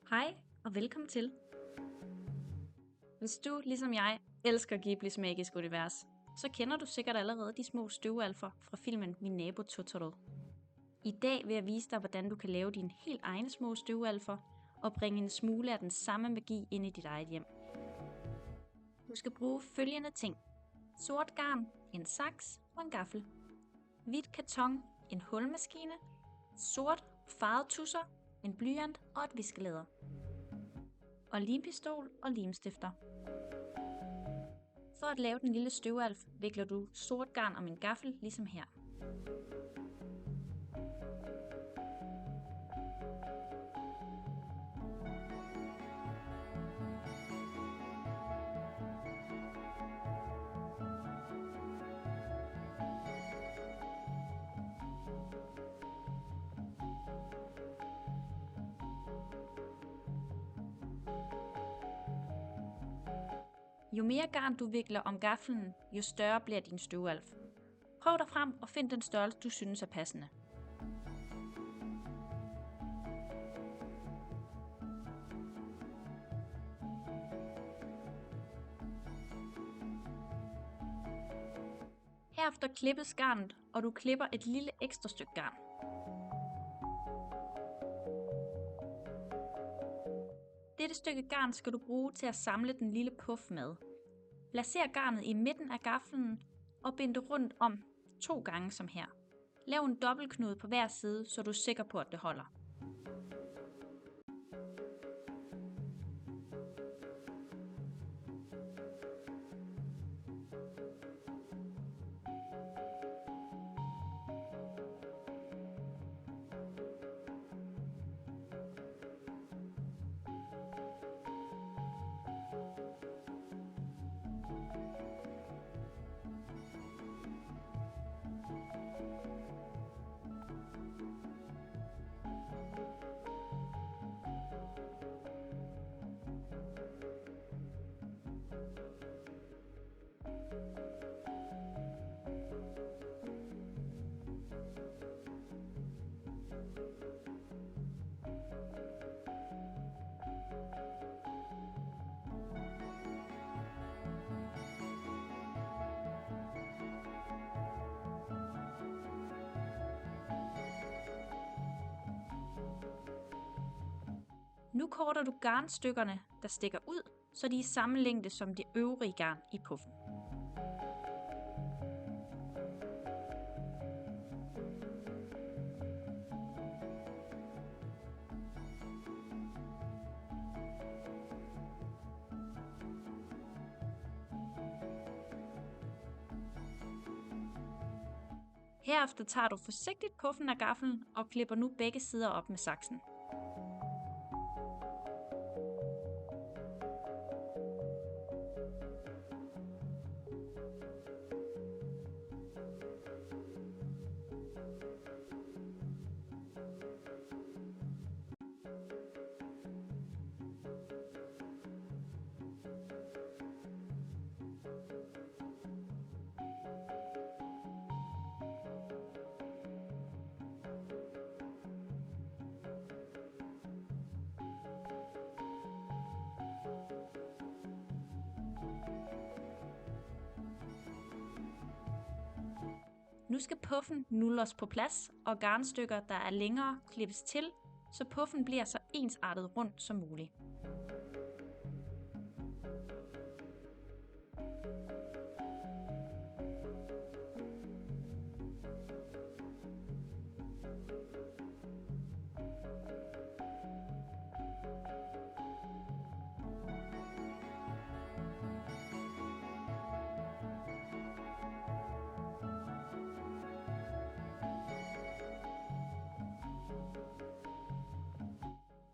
Hej og velkommen til. Hvis du, ligesom jeg, elsker Ghiblis magiske univers, så kender du sikkert allerede de små støvalfer fra filmen Min nabo Totoro. I dag vil jeg vise dig, hvordan du kan lave dine helt egne små støvalfer og bringe en smule af den samme magi ind i dit eget hjem. Du skal bruge følgende ting: sort garn, en saks og en gaffel, hvidt karton, en hulmaskine, sort farvet tusser, en blyant og et viskelæder, og limpistol og limstifter. For at lave den lille støvalf vikler du sort garn om en gaffel, ligesom her. Jo mere garn du vikler om gaflen, jo større bliver din støvalf. Prøv dig frem og find den størrelse, du synes er passende. Herefter klippes garnet, og du klipper et lille ekstra stykke garn. Dette stykke garn skal du bruge til at samle den lille puff med. Placer garnet i midten af gaflen og bind det rundt om 2 gange som her. Lav en dobbeltknude på hver side, så du er sikker på, at det holder. Nu korter du garnstykkerne, der stikker ud, så de er samme længde som det øvrige garn i puffen. Herefter tager du forsigtigt puffen af gaflen og klipper nu begge sider op med saksen. Nu skal puffen nulles på plads, og garnstykker, der er længere, klippes til, så puffen bliver så ensartet rundt som muligt.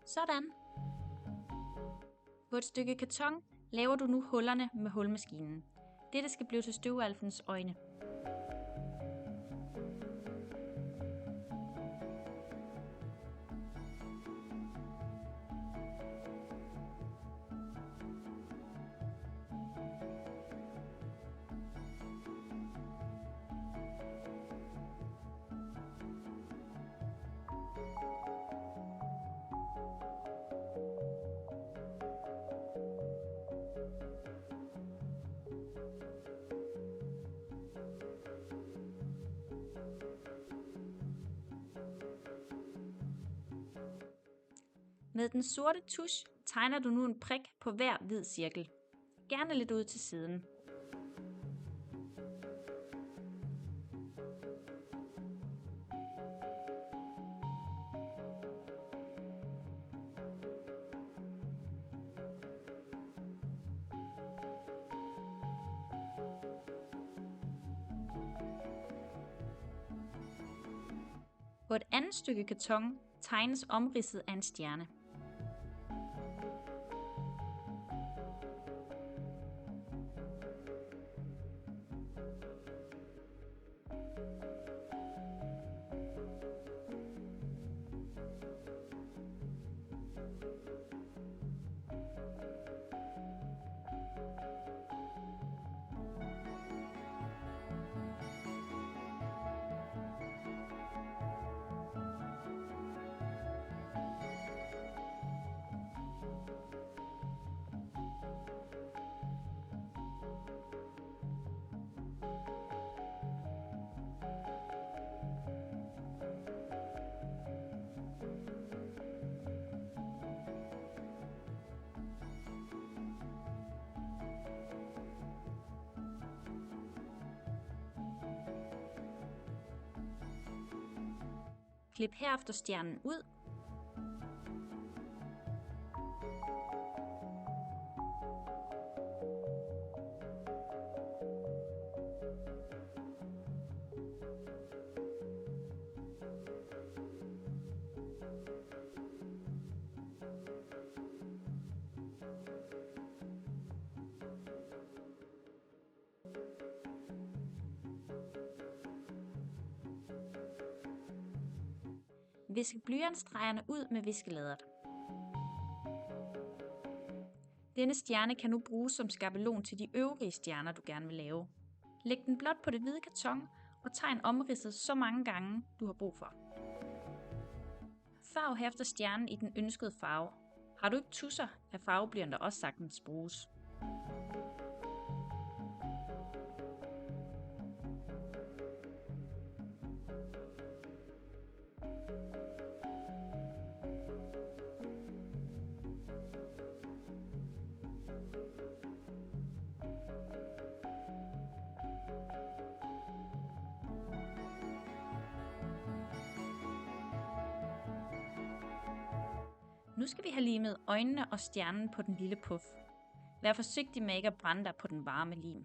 Sådan. På et stykke karton laver du nu hullerne med hulmaskinen. Dette skal blive til støvalfens øjne. Med den sorte tusch tegner du nu en prik på hver hvid cirkel. Gerne lidt ud til siden. På et andet stykke karton tegnes omridset af en stjerne. Klip herefter stjernen ud. Visk blyantstregerne ud med viskelæderet. Denne stjerne kan nu bruges som skabelon til de øvrige stjerner, du gerne vil lave. Læg den blot på det hvide karton og tegn omridset så mange gange, du har brug for. Farv herefter stjernen i den ønskede farve. Har du ikke tusser, kan farveblyanter også sagtens bruges. Nu skal vi have limet øjnene og stjernen på den lille puff. Vær forsigtig med ikke at brænde dig på den varme lim.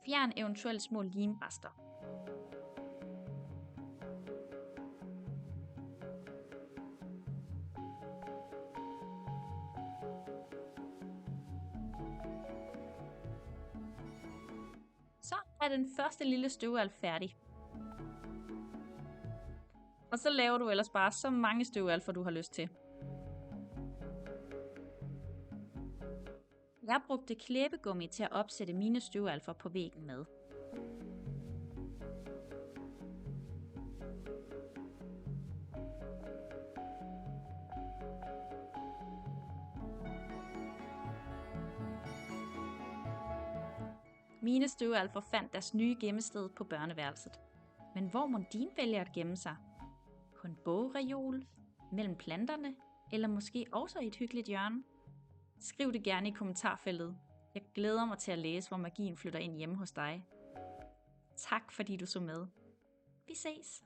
Fjern eventuelt små limrester. Så er den første lille støvalf færdig. Og så laver du ellers bare så mange støvalfer, du har lyst til. Jeg brugte klæbegummi til at opsætte mine støvalfer på væggen med. Mine støvalfer fandt deres nye gemmested på børneværelset. Men hvor må dine vælge at gemme sig? På en bogreol? Mellem planterne? Eller måske også i et hyggeligt hjørne? Skriv det gerne i kommentarfeltet. Jeg glæder mig til at læse, hvor magien flytter ind hjemme hos dig. Tak fordi du så med. Vi ses!